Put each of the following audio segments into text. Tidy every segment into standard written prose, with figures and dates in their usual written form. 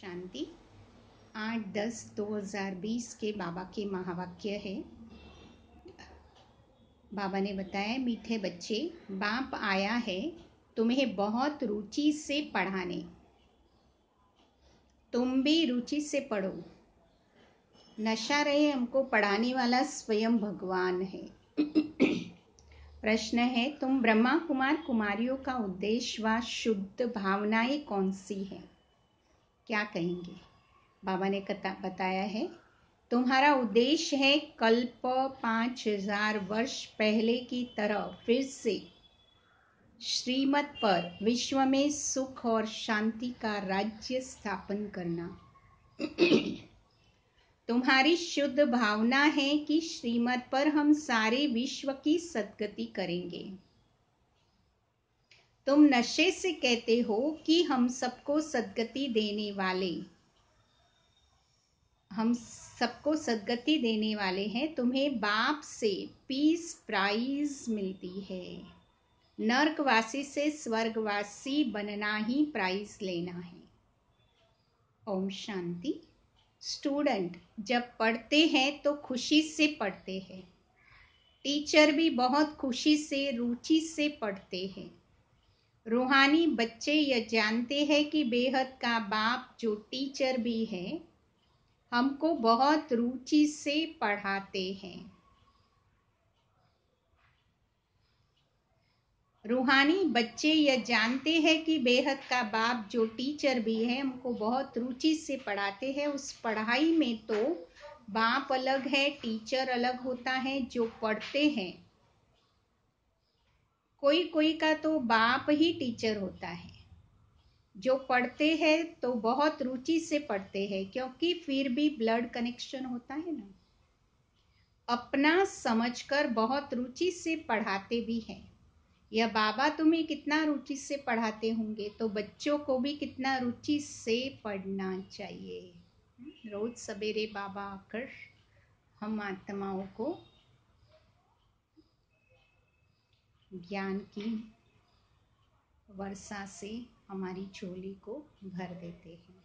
शांति 8-10-2020 के बाबा के महावाक्य है। बाबा ने बताया, मीठे बच्चे, बाप आया है तुम्हें बहुत रुचि से पढ़ाने, तुम भी रुचि से पढ़ो। नशा रहे हमको पढ़ाने वाला स्वयं भगवान है। प्रश्न है, तुम ब्रह्मा कुमार कुमारियों का उद्देश्य व शुद्ध भावनाएं कौन सी है? क्या कहेंगे? बाबा ने बताया है, तुम्हारा उद्देश्य है कल्प 5000 वर्ष पहले की तरह फिर से श्रीमत पर विश्व में सुख और शांति का राज्य स्थापन करना। तुम्हारी शुद्ध भावना है कि श्रीमत पर हम सारे विश्व की सद्गति करेंगे। तुम नशे से कहते हो कि हम सबको सद्गति देने वाले हैं। तुम्हें बाप से पीस प्राइज मिलती है। नरकवासी से स्वर्गवासी बनना ही प्राइज लेना है। ओम शांति। स्टूडेंट जब पढ़ते हैं तो खुशी से पढ़ते हैं। टीचर भी बहुत खुशी से रुचि से पढ़ते हैं। रूहानी बच्चे यह जानते हैं कि बेहद का बाप जो टीचर भी है हमको बहुत रुचि से पढ़ाते हैं। रूहानी बच्चे यह जानते हैं कि बेहद का बाप जो टीचर भी है हमको बहुत रुचि से पढ़ाते हैं। उस पढ़ाई में तो बाप अलग है, टीचर अलग होता है। जो पढ़ते हैं, कोई कोई का तो बाप ही टीचर होता है। जो पढ़ते हैं तो बहुत रुचि से पढ़ते हैं, क्योंकि फिर भी ब्लड कनेक्शन होता है ना। अपना समझकर बहुत रुचि से पढ़ाते भी हैं। यह बाबा तुम्हें कितना रुचि से पढ़ाते होंगे, तो बच्चों को भी कितना रुचि से पढ़ना चाहिए। रोज सवेरे बाबा आकर हम आत्माओं को ज्ञान की वर्षा से हमारी झोली को भर देते हैं।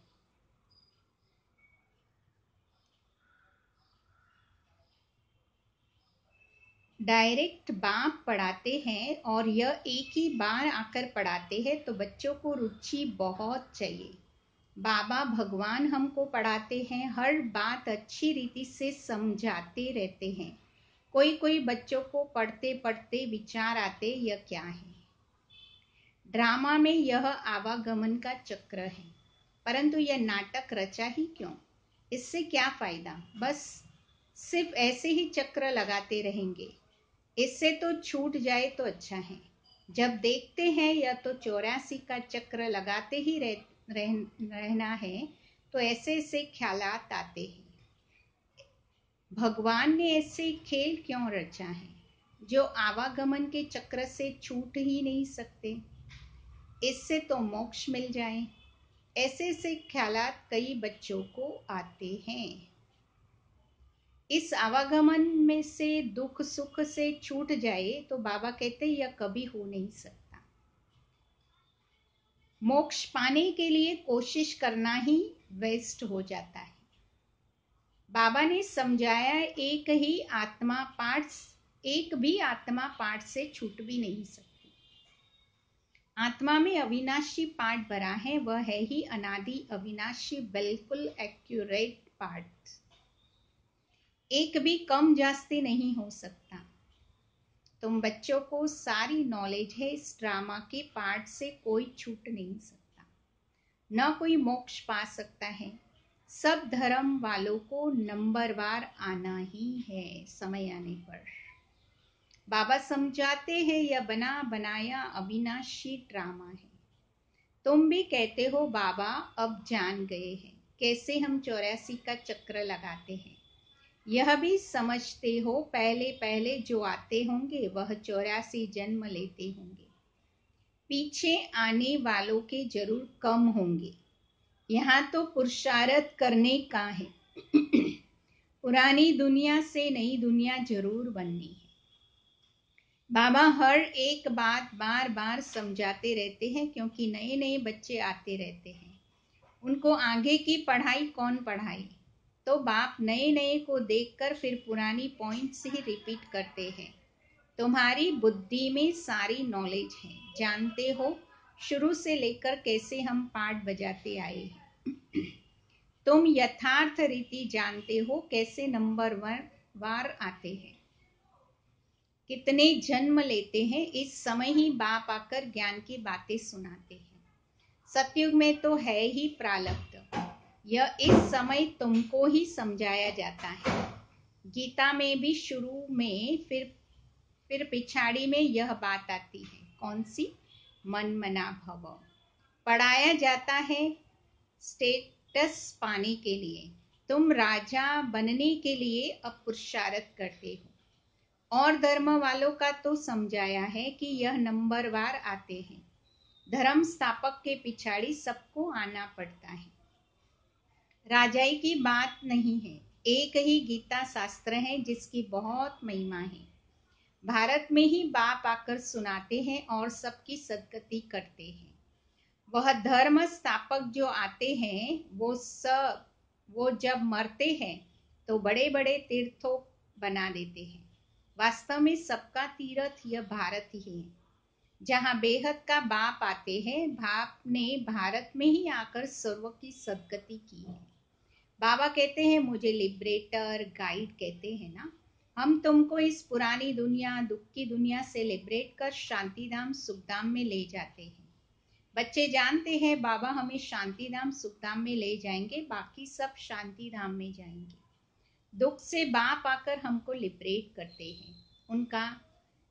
डायरेक्ट बाप पढ़ाते हैं और यह एक ही बार आकर पढ़ाते हैं, तो बच्चों को रुचि बहुत चाहिए। बाबा भगवान हमको पढ़ाते हैं, हर बात अच्छी रीति से समझाते रहते हैं। कोई कोई बच्चों को पढ़ते पढ़ते विचार आते, यह क्या है? ड्रामा में यह आवागमन का चक्र है, परंतु यह नाटक रचा ही क्यों? इससे क्या फायदा? बस सिर्फ ऐसे ही चक्र लगाते रहेंगे। इससे तो छूट जाए तो अच्छा है। जब देखते हैं यह तो 84 का चक्र लगाते ही रहना है, तो ऐसे ऐसे ख्यालात आते हैं। भगवान ने ऐसे खेल क्यों रचा है जो आवागमन के चक्र से छूट ही नहीं सकते? इससे तो मोक्ष मिल जाए। ऐसे ऐसे ख्यालात कई बच्चों को आते हैं। इस आवागमन में से दुख सुख से छूट जाए तो बाबा कहते यह कभी हो नहीं सकता। मोक्ष पाने के लिए कोशिश करना ही वेस्ट हो जाता है। बाबा ने समझाया, एक भी आत्मा पार्ट से छूट भी नहीं सकती। आत्मा में अविनाशी पार्ट भरा है, वह है ही अनादि अविनाशी, बिल्कुल एक्यूरेट पार्ट। एक भी कम जास्ती नहीं हो सकता। तुम बच्चों को सारी नॉलेज है, इस ड्रामा के पार्ट से कोई छूट नहीं सकता। न कोई मोक्ष पा सकता है। सब धर्म वालों को नंबरवार आना ही है समय आने पर। बाबा समझाते हैं यह बना बनाया अविनाशी ड्रामा है। तुम भी कहते हो बाबा अब जान गए हैं कैसे हम 84 का चक्र लगाते हैं। यह भी समझते हो पहले पहले जो आते होंगे वह 84 जन्म लेते होंगे। पीछे आने वालों के जरूर कम होंगे। यहाँ तो पुरुषार्थ करने का है। पुरानी दुनिया से नई दुनिया जरूर बननी है। बाबा हर एक बात बार बार समझाते रहते हैं, क्योंकि नए नए बच्चे आते रहते हैं। उनको आगे की पढ़ाई कौन पढ़ाए? तो बाप नए नए को देखकर फिर पुरानी पॉइंट्स ही रिपीट करते हैं। तुम्हारी बुद्धि में सारी नॉलेज है, जानते हो शुरू से लेकर कैसे हम पाठ बजाते आए हैं। तुम यथार्थ रीति जानते हो कैसे नंबर वार आते हैं, कितने जन्म लेते हैं। इस समय ही बाप आकर ज्ञान की बातें सुनाते हैं। सतयुग में तो है ही प्रारब्ध, यह इस समय तुमको ही समझाया जाता है। गीता में भी शुरू में फिर पिछाड़ी में यह बात आती है। कौन सी? मन मना भव। पढ़ाया जाता है स्टेटस पाने के लिए। तुम राजा बनने के लिए अब पुरुषार्थ करते हो, और धर्म वालों का तो समझाया है कि यह नंबरवार आते हैं। धर्म स्थापक के पिछाड़ी सबको आना पड़ता है। राजाई की बात नहीं है, एक ही गीता शास्त्र है जिसकी बहुत महिमा है। भारत में ही बाप आकर सुनाते हैं और सबकी सद्गति करते हैं। वह धर्म स्थापक जो आते हैं वो जब मरते हैं तो बड़े बड़े तीर्थों बना देते हैं। वास्तव में सबका तीर्थ यह भारत ही है, जहाँ बेहद का बाप आते हैं। बाप ने भारत में ही आकर सर्व की सद्गति की है। बाबा कहते हैं मुझे लिबरेटर गाइड कहते हैं ना। हम तुमको इस पुरानी दुनिया, दुख की दुनिया से लिबरेट कर शांति धाम सुखधाम में ले जाते हैं। बच्चे जानते हैं बाबा हमें शांति धाम सुखधाम में ले जाएंगे, बाकी सब शांति धाम में जाएंगे। दुख से बाप आकर हमको लिबरेट करते हैं। उनका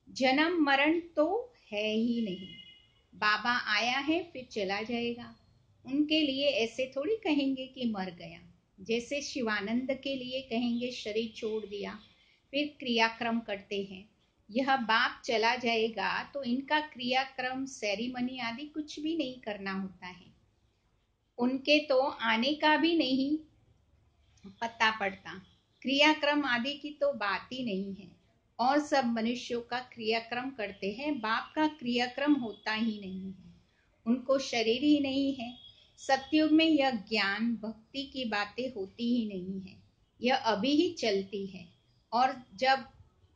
जन्म मरण तो है ही नहीं। बाबा आया है फिर चला जाएगा। उनके लिए ऐसे थोड़ी कहेंगे कि मर गया, जैसे शिवानंद के लिए कहेंगे शरीर छोड़ दिया, फिर क्रियाक्रम करते हैं। यह बाप चला जाएगा तो इनका क्रियाक्रम सेरेमनी आदि कुछ भी नहीं करना होता है। उनके तो आने का भी नहीं पता पड़ता। क्रियाक्रम आदि की तो बात ही नहीं है। और सब मनुष्यों का क्रियाक्रम करते हैं, बाप का क्रियाक्रम होता ही नहीं है। उनको शरीर ही नहीं है। सतयुग में यह ज्ञान भक्ति की बातें होती ही नहीं है, यह अभी ही चलती है। और जब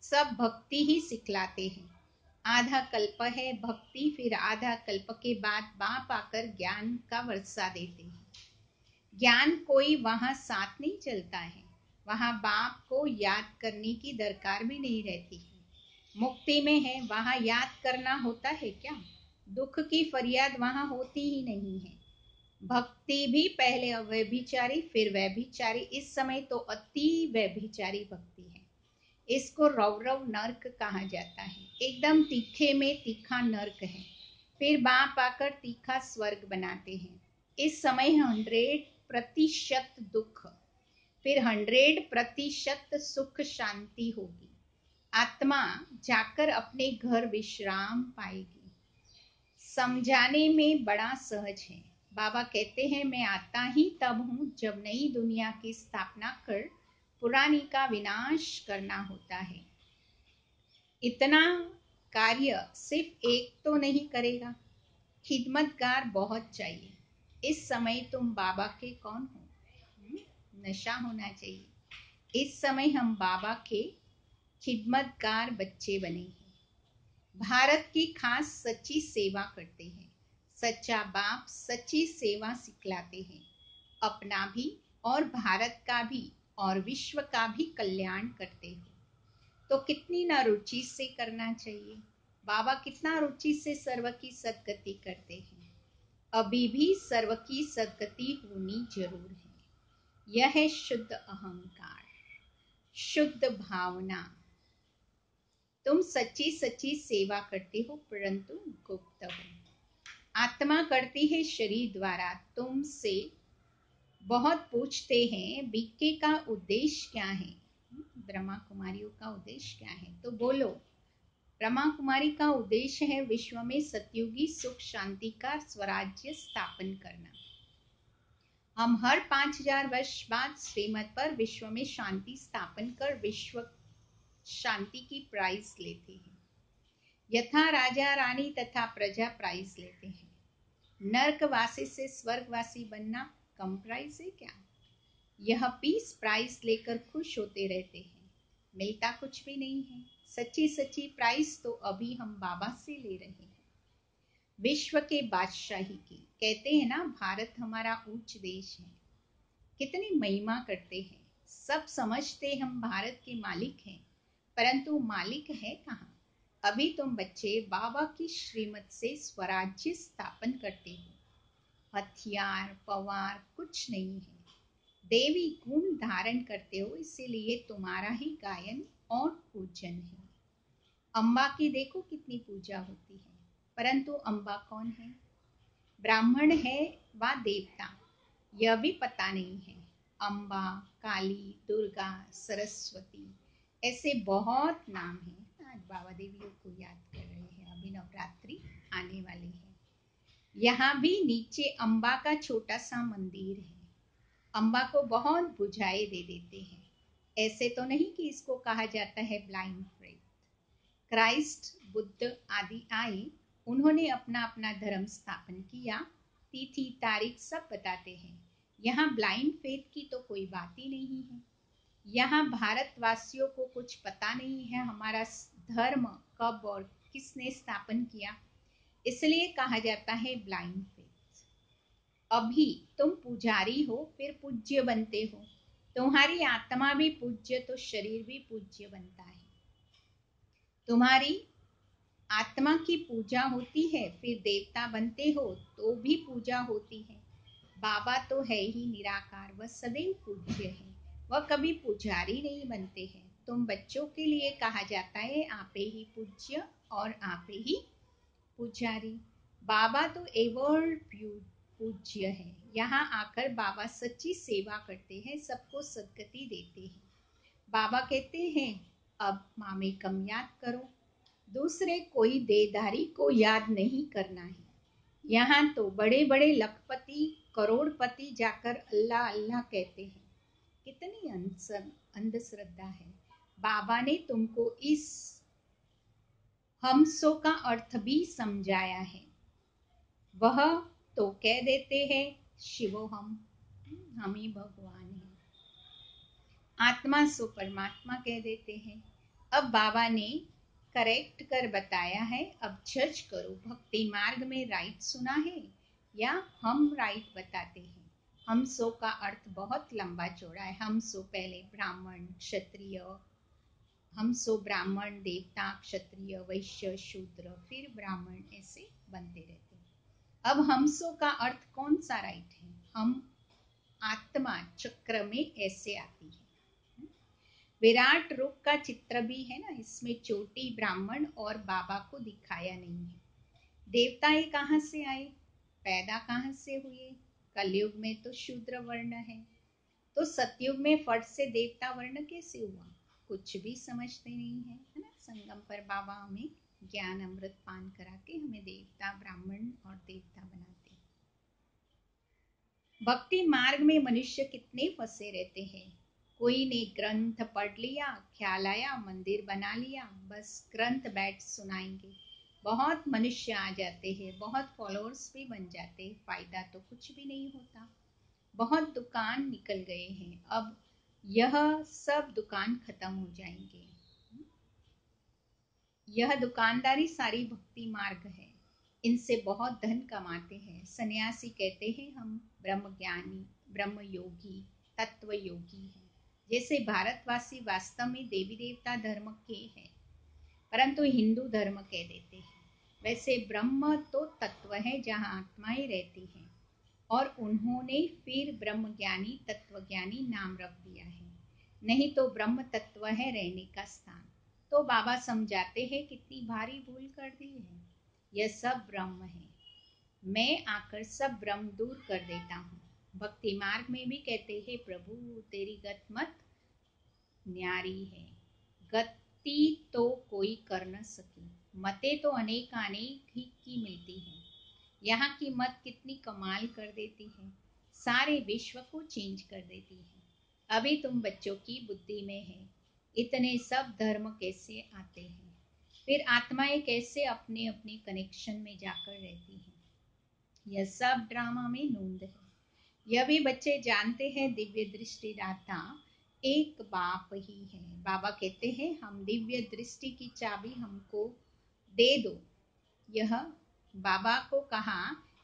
सब भक्ति ही सिखलाते हैं। आधा कल्प है भक्ति, फिर आधा कल्प के बाद बाप आकर ज्ञान का वर्षा देते हैं। ज्ञान कोई वहां साथ नहीं चलता है, वहां बाप को याद करने की दरकार भी नहीं रहती है। मुक्ति में है, वहां याद करना होता है क्या? दुख की फरियाद वहां होती ही नहीं है। भक्ति भी पहले अव्यभिचारी फिर व्यभिचारी, इस समय तो अति व्यभिचारी भक्ति है। इसको रौरव नर्क कहा जाता है। एकदम तीखे में तीखा नर्क है। फिर बाप आकर तीखा स्वर्ग बनाते हैं। इस समय 100% दुख, फिर 100% सुख शांति होगी। आत्मा जाकर अपने घर विश्राम पाएगी। समझाने में बड़ा सहज है। बाबा कहते हैं मैं आता ही तब हूँ जब नई दुनिया की स्थापना कर पुरानी का विनाश करना होता है। इतना कार्य सिर्फ एक तो नहीं करेगा, खिदमतगार बहुत चाहिए। इस समय तुम बाबा के कौन हो? नशा होना चाहिए। इस समय हम बाबा के खिदमतगार बच्चे बने हैं। भारत की खास सच्ची सेवा करते हैं। सच्चा बाप सच्ची सेवा सिखलाते हैं। अपना भी और भारत का भी और विश्व का भी कल्याण करते हो तो कितनी ना रुचि से करना चाहिए। बाबा कितना रुचि से सर्व की सद्गति करते हैं। अभी भी सर्व की सद्गति होनी जरूर है। यह है शुद्ध अहंकार, शुद्ध भावना। तुम सच्ची सच्ची सेवा करते हो परंतु गुप्त हो। आत्मा करती है शरीर द्वारा। तुमसे बहुत पूछते हैं बीके का उद्देश्य क्या है, ब्रह्मा कुमारियों का उद्देश्य क्या है? तो बोलो, ब्रह्मा कुमारी का उद्देश्य है विश्व में सतयुगी सुख शांति का स्वराज्य स्थापन करना। हम हर 5000 वर्ष बाद श्रीमत पर विश्व में शांति स्थापन कर विश्व शांति की प्राइज लेते हैं। यथा राजा रानी तथा प्रजा प्राइज लेते हैं। नरकवासी से स्वर्गवासी बनना कम प्राइस है क्या? यह पीस प्राइस लेकर खुश होते रहते हैं, मिलता कुछ भी नहीं है। सच्ची सच्ची प्राइस तो अभी हम बाबा से ले रहे हैं, विश्व के बादशाही की। कहते हैं ना, भारत हमारा उच्च देश है, कितनी महिमा करते हैं। सब समझते हम भारत के मालिक हैं, परंतु मालिक है कहाँ? अभी तुम बच्चे बाबा की श्रीमत से स्वराज्य स्थापन करते हो। हथियार पवार कुछ नहीं है, देवी गुण धारण करते हो, इसीलिए तुम्हारा ही गायन और पूजन है। अम्बा की देखो कितनी पूजा होती है, परंतु अम्बा कौन है? ब्राह्मण है व देवता, यह भी पता नहीं है। अम्बा, काली, दुर्गा, सरस्वती, ऐसे बहुत नाम हैं। आज बाबा देवियों को याद कर रहे हैं, अभी नवरात्रि आने वाली है। यहाँ भी नीचे अम्बा का छोटा सा मंदिर है। अम्बा को बहुत बुझाई दे देते हैं। ऐसे तो नहीं कि इसको कहा जाता है ब्लाइंड फेथ। क्राइस्ट, बुद्ध आदि आए, उन्होंने अपना अपना धर्म स्थापन किया, तिथि तारीख सब बताते हैं। यहाँ ब्लाइंड फेथ की तो कोई बात ही नहीं है। यहाँ भारतवासियों को कुछ पता नहीं है हमारा धर्म कब और किसने स्थापन किया, इसलिए कहा जाता है ब्लाइंड फेथ। अभी तुम पुजारी हो, फिर पूज्य बनते हो। तुम्हारी आत्मा भी पूज्य तो शरीर भी पूज्य बनता है। तुम्हारी आत्मा की पूजा होती है, फिर देवता बनते हो तो भी पूजा होती है। बाबा तो है ही निराकार, वह सदैव पूज्य है, वह कभी पुजारी नहीं बनते हैं। तुम बच्चों के लिए कहा जाता है आपे ही पूज्य और आपे ही पुजारी। बाबा तो एवर पूज्य है। यहाँ आकर बाबा सच्ची सेवा करते हैं, सबको सदगति देते हैं। बाबा कहते हैं अब मामे कम याद करो, दूसरे कोई देदारी को याद नहीं करना है। यहाँ तो बड़े बड़े लखपति करोड़पति जाकर अल्लाह अल्लाह कहते हैं। कितनी अंधश्रद्धा है। बाबा ने तुमको इस हमसो का अर्थ भी समझाया है। वह तो कह देते हैं शिवो हम ही भगवान हैं, आत्मा सो परमात्मा कह देते हैं। अब बाबा ने करेक्ट कर बताया है, अब जज करो भक्ति मार्ग में राइट सुना है या हम राइट बताते हैं। हम सो का अर्थ बहुत लंबा चौड़ा है। हम सो पहले ब्राह्मण क्षत्रिय, हम सो ब्राह्मण देवता क्षत्रिय वैश्य शूद्र, फिर ब्राह्मण, ऐसे बनते रहते हैं। अब हम सो का अर्थ कौन सा राइट है? हम आत्मा चक्र में ऐसे आती है। विराट रूप का चित्र भी है ना, इसमें चोटी ब्राह्मण और बाबा को दिखाया नहीं है। देवता ये कहाँ से आए, पैदा कहाँ से हुए? कलयुग में तो शूद्र वर्ण है, तो सतयुग में फट से देवता वर्ण कैसे हुआ? कुछ भी समझते नहीं है, है ना। संगम पर बाबा हमें ज्ञान अमृत पान करा के हमें देवता ब्राह्मण और देवता बनाते। भक्ति मार्ग में मनुष्य कितने फंसे रहते हैं। कोई ने ग्रंथ पढ़ लिया, ख्याल आया मंदिर बना लिया, बस ग्रंथ बैठ सुनाएंगे। बहुत मनुष्य आ जाते हैं, बहुत फॉलोअर्स भी बन जाते हैं, फायदा तो कुछ भी नहीं होता। बहुत दुकान निकल गए हैं, अब यह सब दुकान खत्म हो जाएंगे। यह दुकानदारी सारी भक्ति मार्ग है, इनसे बहुत धन कमाते हैं। सन्यासी कहते हैं हम ब्रह्म ज्ञानी, ब्रह्म योगी, तत्व योगी हैं। जैसे भारतवासी वास्तव में देवी देवता धर्म के हैं, परंतु हिंदू धर्म कह देते हैं। वैसे ब्रह्म तो तत्व है जहाँ आत्माएं रहती हैं, और उन्होंने फिर ब्रह्म ज्ञानी तत्व ज्ञानी नाम रख दिया है, नहीं तो ब्रह्म तत्व है रहने का स्थान। तो बाबा समझाते हैं कितनी भारी भूल कर दी है। यह सब ब्रह्म है, मैं आकर सब भ्रम दूर कर देता हूँ। भक्ति मार्ग में भी कहते हैं प्रभु तेरी गत मत न्यारी है, गति तो कोई कर न सकी, मते तो अनेक अनेक ही की मिलती है। यहाँ की मत कितनी कमाल कर देती है, सारे विश्व को चेंज कर देती है। अभी तुम बच्चों की बुद्धि में है, इतने सब धर्म कैसे आते हैं, फिर आत्माएं कैसे अपने अपने कनेक्शन में जाकर रहती हैं। यह सब ड्रामा में नूंद है। यह भी बच्चे जानते हैं दिव्य दृष्टि दाता एक बाप ही है। बाबा कहते हैं हम दिव्य दृष्टि की चाबी हमको दे दो। यह बाबा को कहा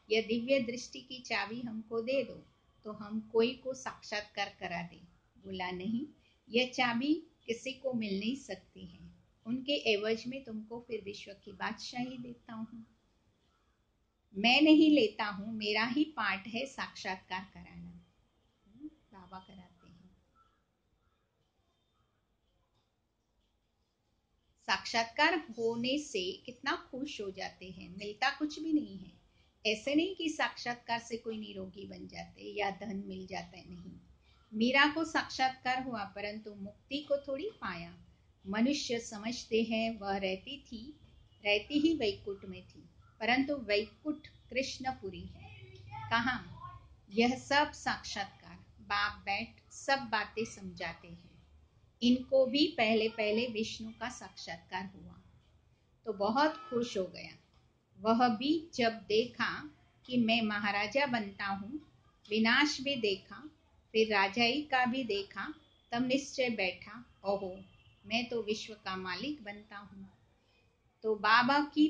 यह दिव्य दृष्टि की चाबी हमको दे दो तो हम कोई को साक्षात्कार करा दे। बोला नहीं, यह चाबी किसी को मिल नहीं सकती है, उनके एवज में तुमको फिर विश्व की बादशाही देता हूँ। मैं नहीं लेता हूँ, मेरा ही पार्ट है साक्षात्कार कराना। बाबा कराते हैं। साक्षात्कार होने से कितना खुश हो जाते हैं, मिलता कुछ भी नहीं है। ऐसे नहीं कि साक्षात्कार से कोई निरोगी बन जाते या धन मिल जाता है, नहीं। मीरा को साक्षात्कार हुआ परंतु मुक्ति को थोड़ी पाया। मनुष्य समझते हैं वह रहती ही वैकुंठ में थी, परंतु वैकुंठ कृष्णपुरी है। कहाँ? यह सब साक्षात्कार बाप बैठ सब बातें समझाते हैं। इनको भी पहले पहले विष्णु का साक्षात्कार हुआ तो बहुत खुश हो गया। वह भी जब देखा कि मैं महाराजा बनता हूँ, विनाश भी देखा, फिर राजाई का भी देखा, तब निश्चय बैठा, ओहो मैं तो विश्व का मालिक बनता हूँ। तो बाबा की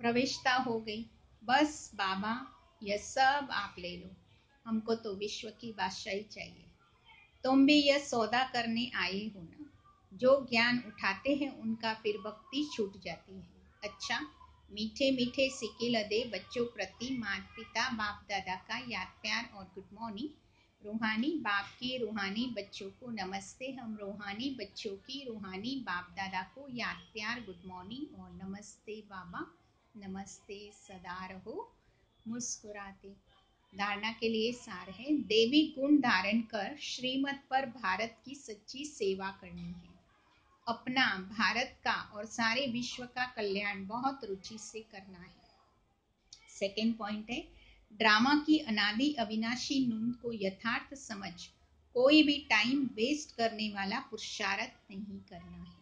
प्रवेशता हो गई। बस बाबा यह सब आप ले लो, हमको तो विश्व की बादशाही चाहिए। तुम भी यह सौदा करने आए हो ना। जो ज्ञान उठाते हैं उनका फिर भक्ति छूट जाती है। अच्छा, मीठे मीठे सिक्के लदे बच्चों प्रति माता पिता बाप दादा का याद प्यार और गुड मॉर्निंग। रूहानी बाप के रूहानी बच्चों को नमस्ते। हम रूहानी बच्चों की रूहानी बाप दादा को याद प्यार गुड मॉर्निंग और नमस्ते बाबा, नमस्ते, सदा रहो मुस्कुराते। धारणा के लिए सार है, देवी गुण धारण कर श्रीमत पर भारत की सच्ची सेवा करनी है। अपना, भारत का और सारे विश्व का कल्याण बहुत रुचि से करना है। सेकेंड पॉइंट है, ड्रामा की अनादि अविनाशी नून को यथार्थ समझ कोई भी टाइम वेस्ट करने वाला पुरुषार्थ नहीं करना है।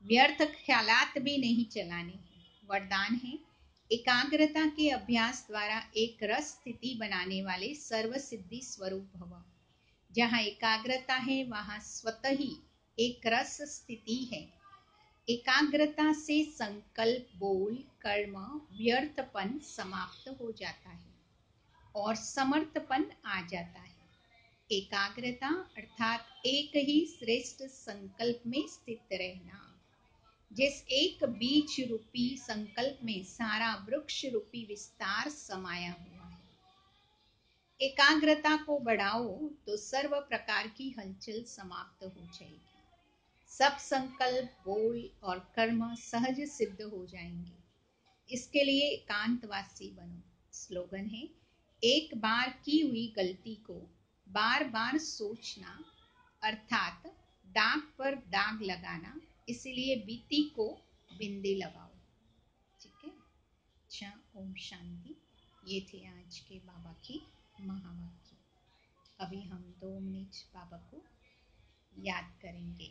व्यर्थ ख्यालात भी नहीं चलाने हैं। वरदान है, एकाग्रता के अभ्यास द्वारा एक रस स्थिति बनाने वाले सर्व सिद्धि स्वरूप भव। जहाँ एकाग्रता है वहाँ स्वतः ही एक रस स्थिति है। एकाग्रता से संकल्प, बोल, कर्म, व्यर्थपन समाप्त हो जाता है और समर्थपन आ जाता है। एकाग्रता अर्थात एक ही श्रेष्ठ संकल्प में स्थित रहना। जिस एक बीज रूपी संकल्प में सारा वृक्ष रूपी विस्तार समाया हुआ है। एकाग्रता को बढ़ाओ तो सर्व प्रकार की हलचल समाप्त हो जाएगी। सब संकल्प, बोल और कर्म सहज सिद्ध हो जाएंगे। इसके लिए एकांतवासी बनो। स्लोगन है, एक बार की हुई गलती को बार बार सोचना अर्थात दाग पर दाग लगाना, इसलिए बीती को बिंदी लगाओ। ठीक है। अच्छा, ओम शांति। ये थे आज के बाबा की महावाक्य। अभी हम 2 मिनट बाबा को याद करेंगे।